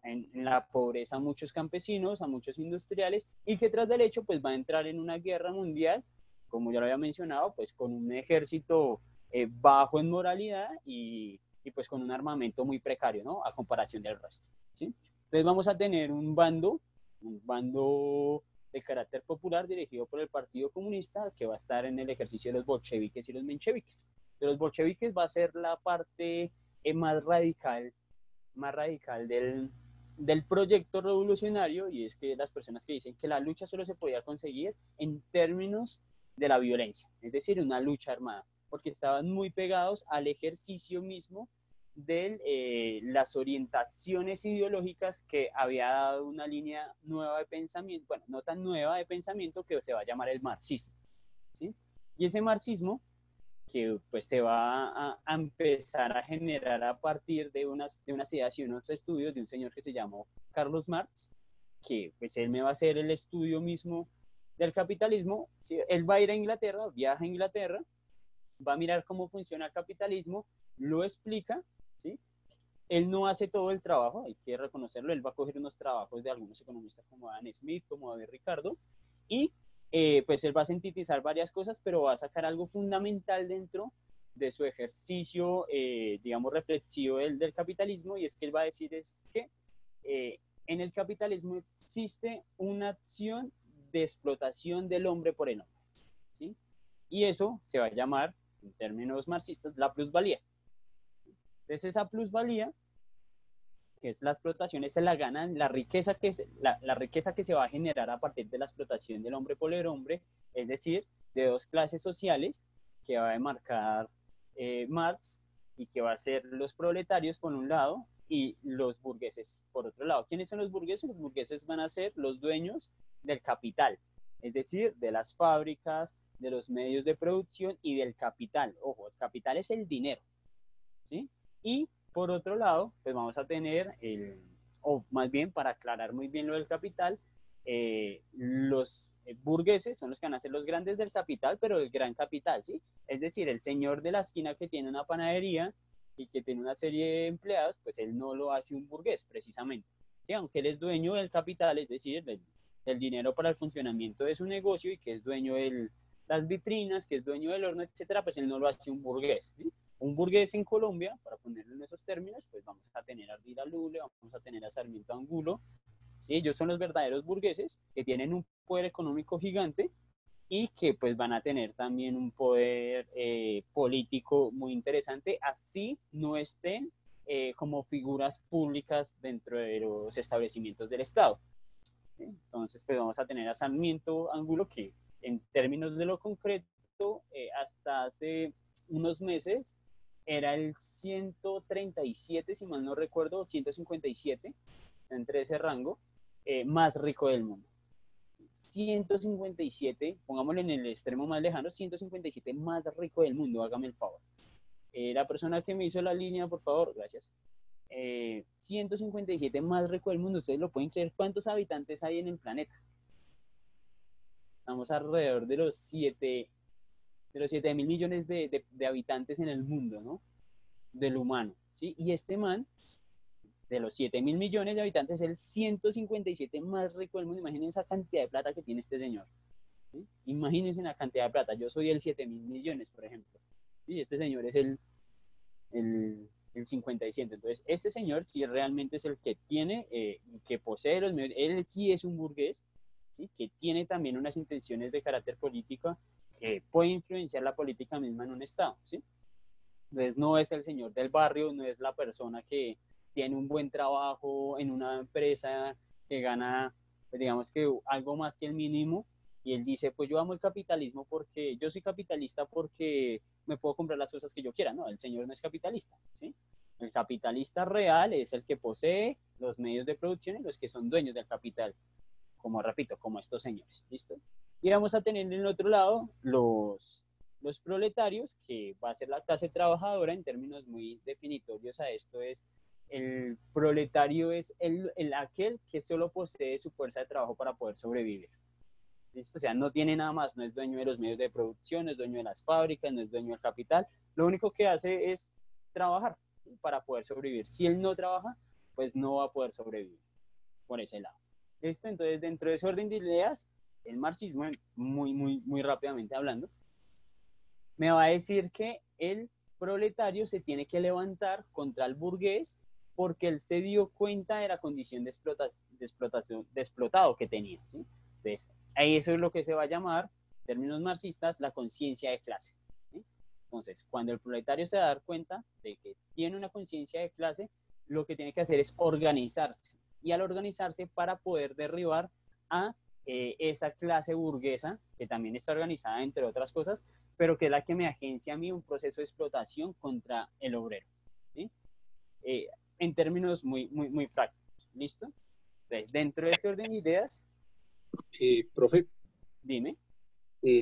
en la pobreza a muchos campesinos, a muchos industriales, y que tras del hecho pues va a entrar en una guerra mundial, como ya lo había mencionado, pues con un ejército bajo en moralidad y pues con un armamento muy precario, ¿no? A comparación del resto, ¿sí? Entonces vamos a tener un bando de carácter popular dirigido por el Partido Comunista, que va a estar en el ejercicio de los bolcheviques y los mencheviques. De los bolcheviques va a ser la parte más radical del proyecto revolucionario, y es que las personas que dicen que la lucha solo se podía conseguir en términos de la violencia, es decir, una lucha armada, porque estaban muy pegados al ejercicio mismo de las orientaciones ideológicas que había dado una línea nueva de pensamiento, bueno, no tan nueva de pensamiento, que se va a llamar el marxismo, ¿sí? Y ese marxismo que pues se va a empezar a generar a partir de unas ideas y unos estudios de un señor que se llamó Carlos Marx, que pues él me va a hacer el estudio mismo del capitalismo, ¿sí? Él va a ir a Inglaterra, viaja a Inglaterra, va a mirar cómo funciona el capitalismo, lo explica, ¿sí? Él no hace todo el trabajo, hay que reconocerlo, él va a coger unos trabajos de algunos economistas como Adam Smith, como David Ricardo, y pues él va a sintetizar varias cosas, pero va a sacar algo fundamental dentro de su ejercicio, digamos, reflexivo del capitalismo, y es que él va a decir es que en el capitalismo existe una acción de explotación del hombre por el hombre, ¿sí? Y eso se va a llamar, en términos marxistas, la plusvalía. Entonces esa plusvalía, que es la explotación, es la ganan, la riqueza la riqueza que se va a generar a partir de la explotación del hombre por el hombre, es decir, de dos clases sociales que va a marcar Marx, y que va a ser los proletarios por un lado y los burgueses por otro lado. ¿Quiénes son los burgueses? Los burgueses van a ser los dueños del capital, es decir, de las fábricas, de los medios de producción y del capital. Ojo, el capital es el dinero, ¿sí? Y por otro lado, pues vamos a tener, o más bien para aclarar muy bien lo del capital, los burgueses son los que van a ser los grandes del capital, pero el gran capital, ¿sí? Es decir, el señor de la esquina que tiene una panadería y que tiene una serie de empleados, pues él no lo hace un burgués, precisamente, ¿sí? Aunque él es dueño del capital, es decir, del dinero para el funcionamiento de su negocio, y que es dueño de las vitrinas, que es dueño del horno, etcétera, pues él no lo hace un burgués, ¿sí? Un burgués en Colombia, para ponerlo en esos términos, pues vamos a tener a Ardila Lule, vamos a tener a Sarmiento Angulo, ¿sí? Ellos son los verdaderos burgueses que tienen un poder económico gigante y que pues van a tener también un poder político muy interesante, así no estén como figuras públicas dentro de los establecimientos del Estado, ¿sí? Entonces pues vamos a tener a Sarmiento Angulo, que en términos de lo concreto, hasta hace unos meses era el 137, si mal no recuerdo, 157, entre ese rango, más rico del mundo. 157, pongámoslo en el extremo más lejano, 157 más rico del mundo, hágame el favor. La persona que me hizo la línea, por favor, gracias. 157 más rico del mundo, ustedes lo pueden creer, ¿cuántos habitantes hay en el planeta? Estamos alrededor de los 7 mil millones de habitantes en el mundo, ¿no? Del humano, ¿sí? Y este man, de los 7 mil millones de habitantes, es el 157 más rico del mundo. Imagínense esa cantidad de plata que tiene este señor, ¿sí? Imagínense la cantidad de plata. Yo soy el 7 mil millones, por ejemplo, y este señor es el 57. Entonces, este señor sí realmente es el que tiene, que posee los medios. Él sí es un burgués, ¿sí? Que tiene también unas intenciones de carácter político, que puede influenciar la política misma en un estado, ¿sí? Entonces no es el señor del barrio, no es la persona que tiene un buen trabajo en una empresa, que gana, pues digamos que algo más que el mínimo, y él dice, pues yo amo el capitalismo porque yo soy capitalista porque me puedo comprar las cosas que yo quiera. No, el señor no es capitalista, ¿sí? El capitalista real es el que posee los medios de producción y los que son dueños del capital, como repito, como estos señores, ¿listo? Y vamos a tener en el otro lado los proletarios, que va a ser la clase trabajadora. En términos muy definitorios a esto, es el proletario es aquel que solo posee su fuerza de trabajo para poder sobrevivir, ¿listo? O sea, no tiene nada más, no es dueño de los medios de producción, no es dueño de las fábricas, no es dueño del capital, lo único que hace es trabajar, ¿sí? Para poder sobrevivir. Si él no trabaja, pues no va a poder sobrevivir por ese lado, ¿listo? Entonces, dentro de ese orden de ideas, el marxismo, muy rápidamente hablando, me va a decir que el proletario se tiene que levantar contra el burgués porque él se dio cuenta de la condición de explotado que tenía, ¿sí? Entonces, ahí eso es lo que se va a llamar, en términos marxistas, la conciencia de clase, ¿sí? Entonces, cuando el proletario se va a dar cuenta de que tiene una conciencia de clase, lo que tiene que hacer es organizarse, y al organizarse para poder derribar a esa clase burguesa, que también está organizada entre otras cosas, pero que es la que me agencia a mí un proceso de explotación contra el obrero, ¿sí? En términos muy prácticos, ¿listo? Entonces, dentro de este orden de ideas, Profe, dime.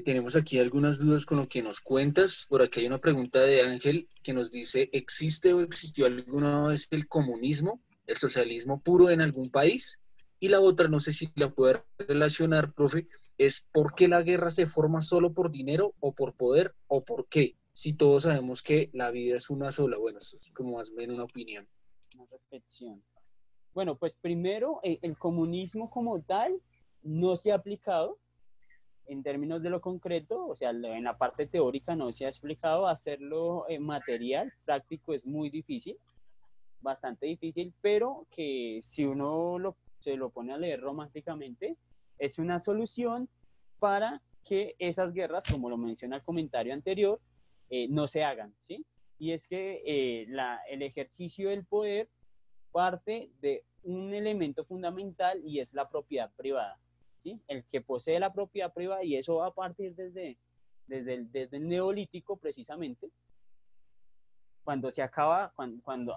tenemos aquí algunas dudas con lo que nos cuentas. Por aquí hay una pregunta de Ángel que nos dice, ¿existe o existió alguna vez el comunismo, el socialismo puro en algún país? Y la otra, no sé si la puede relacionar, profe, es ¿por qué la guerra se forma solo por dinero o por poder o por qué? Si todos sabemos que la vida es una sola. Bueno, eso es como más o menos una opinión. Una reflexión. Bueno, pues primero, el comunismo como tal no se ha aplicado en términos de lo concreto, o sea, en la parte teórica no se ha explicado, hacerlo material, práctico es muy difícil, bastante difícil, pero que si uno se lo pone a leer románticamente, es una solución para que esas guerras, como lo menciona el comentario anterior, no se hagan, ¿sí? Y es que el ejercicio del poder parte de un elemento fundamental y es la propiedad privada, ¿sí? El que posee la propiedad privada, y eso va a partir desde el neolítico precisamente, cuando se acaba,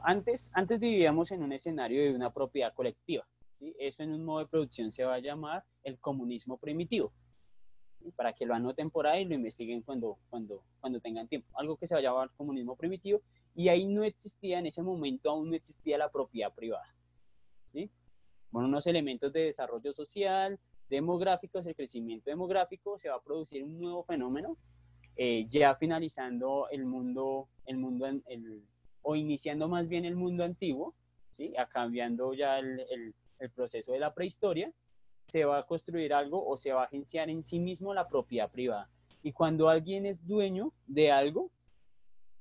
antes vivíamos en un escenario de una propiedad colectiva, ¿sí? Eso en un modo de producción se va a llamar el comunismo primitivo, ¿sí? Para que lo anoten por ahí y lo investiguen cuando tengan tiempo. Algo que se va a llamar comunismo primitivo, y ahí no existía, en ese momento aún no existía la propiedad privada, ¿sí? Bueno, unos elementos de desarrollo social, demográficos, el crecimiento demográfico, se va a producir un nuevo fenómeno, ya finalizando o iniciando más bien el mundo antiguo, ¿sí? Cambiando ya el proceso de la prehistoria, se va a construir algo o se va a agenciar en sí mismo la propiedad privada. Y cuando alguien es dueño de algo,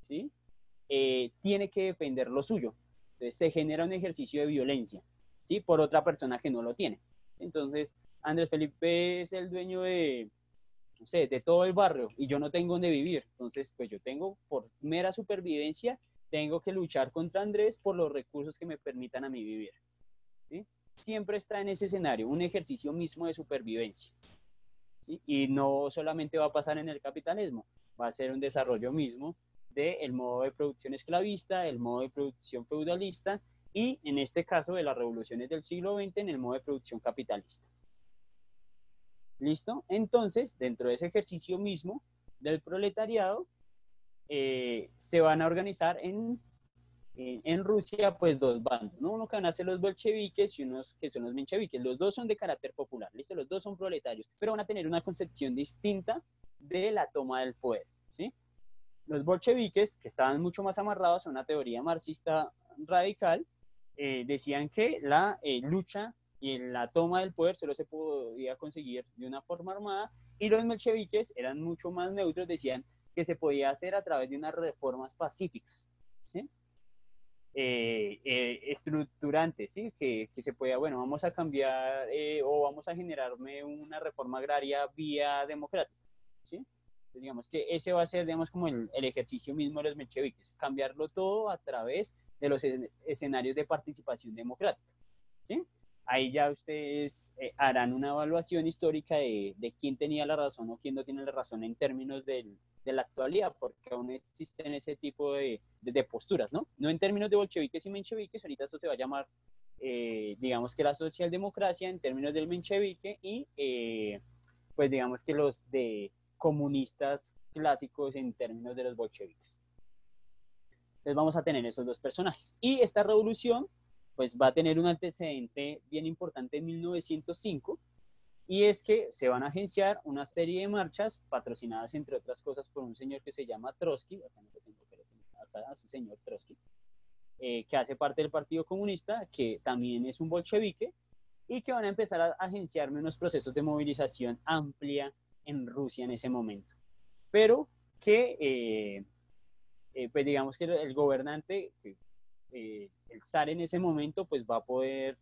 ¿sí? Tiene que defender lo suyo. Entonces se genera un ejercicio de violencia, ¿sí? Por otra persona que no lo tiene. Entonces, Andrés Felipe es el dueño de, no sé, de todo el barrio y yo no tengo donde vivir. Entonces, pues yo tengo, por mera supervivencia, tengo que luchar contra Andrés por los recursos que me permitan a mí vivir, ¿sí? Siempre está en ese escenario, un ejercicio mismo de supervivencia, ¿sí? Y no solamente va a pasar en el capitalismo, va a ser un desarrollo mismo del modo de producción esclavista, el modo de producción feudalista y, en este caso, de las revoluciones del siglo XX, en el modo de producción capitalista. ¿Listo? Entonces, dentro de ese ejercicio mismo del proletariado, se van a organizar en Rusia, pues, dos bandos, ¿no? Uno que van a ser los bolcheviques y unos que son los mencheviques. Los dos son de carácter popular, ¿listo? Los dos son proletarios, pero van a tener una concepción distinta de la toma del poder, ¿sí? Los bolcheviques, que estaban mucho más amarrados a una teoría marxista radical, decían que la lucha y la toma del poder solo se podía conseguir de una forma armada, y los mencheviques eran mucho más neutros, decían que se podía hacer a través de unas reformas pacíficas, ¿sí? Estructurantes, ¿sí? Que se podía, bueno, vamos a cambiar o vamos a generarme una reforma agraria vía democrática, ¿sí? Digamos que ese va a ser, digamos, como el ejercicio mismo de los mencheviques, cambiarlo todo a través de los escenarios de participación democrática, ¿sí? Ahí ya ustedes harán una evaluación histórica de quién tenía la razón o quién no tiene la razón en términos de la actualidad, porque aún existen ese tipo de posturas, ¿no? No en términos de bolcheviques y mencheviques, ahorita eso se va a llamar, digamos que la socialdemocracia en términos del menchevique y, pues digamos que los de comunistas clásicos en términos de los bolcheviques. Entonces vamos a tener esos dos personajes. Y esta revolución pues va a tener un antecedente bien importante en 1905, y es que se van a agenciar una serie de marchas patrocinadas, entre otras cosas, por un señor que se llama Trotsky, acá no lo tengo, pero acá es el señor Trotsky, que hace parte del Partido Comunista, que también es un bolchevique, y que van a empezar a agenciarme unos procesos de movilización amplia en Rusia en ese momento. Pero que, pues digamos que el gobernante, el zar en ese momento, pues va a poder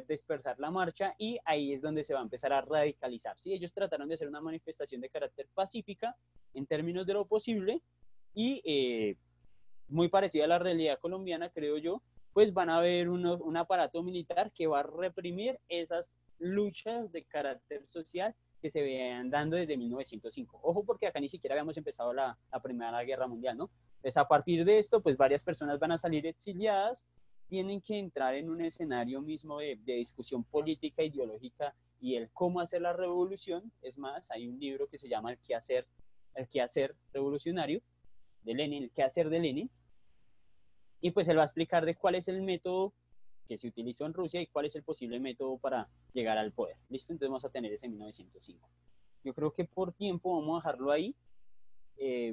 dispersar la marcha, y ahí es donde se va a empezar a radicalizar, ¿sí? Ellos trataron de hacer una manifestación de carácter pacífica en términos de lo posible, y muy parecida a la realidad colombiana, creo yo, pues van a ver un aparato militar que va a reprimir esas luchas de carácter social que se venían dando desde 1905. Ojo, porque acá ni siquiera habíamos empezado la Primera Guerra Mundial, ¿no? Entonces, a partir de esto, pues varias personas van a salir exiliadas, tienen que entrar en un escenario mismo de discusión política, ideológica, y el cómo hacer la revolución. Es más, hay un libro que se llama El quehacer revolucionario, de Lenin, El quehacer de Lenin, y pues él va a explicar de cuál es el método que se utilizó en Rusia y cuál es el posible método para llegar al poder. ¿Listo? Entonces vamos a tener ese 1905. Yo creo que por tiempo vamos a dejarlo ahí,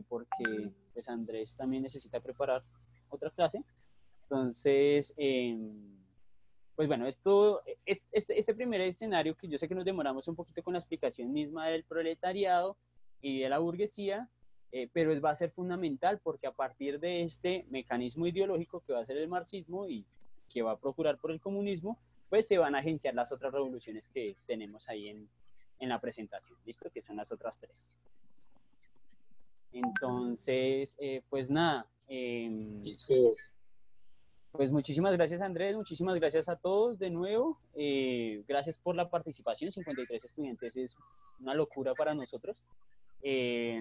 porque pues Andrés también necesita preparar otra clase. Entonces, Pues bueno, este primer escenario, que yo sé que nos demoramos un poquito con la explicación misma del proletariado y de la burguesía, pero va a ser fundamental porque a partir de este mecanismo ideológico que va a ser el marxismo y que va a procurar por el comunismo, pues se van a agenciar las otras revoluciones que tenemos ahí en la presentación, ¿listo? Que son las otras tres. Entonces, pues nada. Listo. Pues muchísimas gracias, Andrés, muchísimas gracias a todos de nuevo. Gracias por la participación, 53 estudiantes es una locura para nosotros.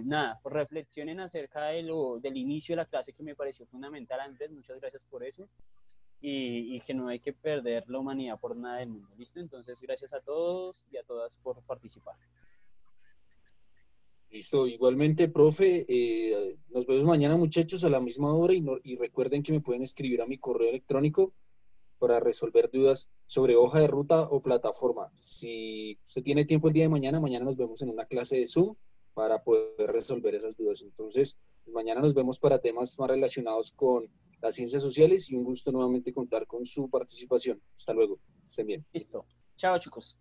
Nada, pues reflexionen acerca del inicio de la clase, que me pareció fundamental, Andrés, muchas gracias por eso. Y que no hay que perder la humanidad por nada del mundo, ¿listo? Entonces, gracias a todos y a todas por participar. Listo, igualmente, profe, nos vemos mañana, muchachos, a la misma hora y recuerden que me pueden escribir a mi correo electrónico para resolver dudas sobre hoja de ruta o plataforma. Si usted tiene tiempo el día de mañana, mañana nos vemos en una clase de Zoom para poder resolver esas dudas. Entonces, mañana nos vemos para temas más relacionados con las ciencias sociales y un gusto nuevamente contar con su participación. Hasta luego. Estén bien. Listo. Chao, chicos.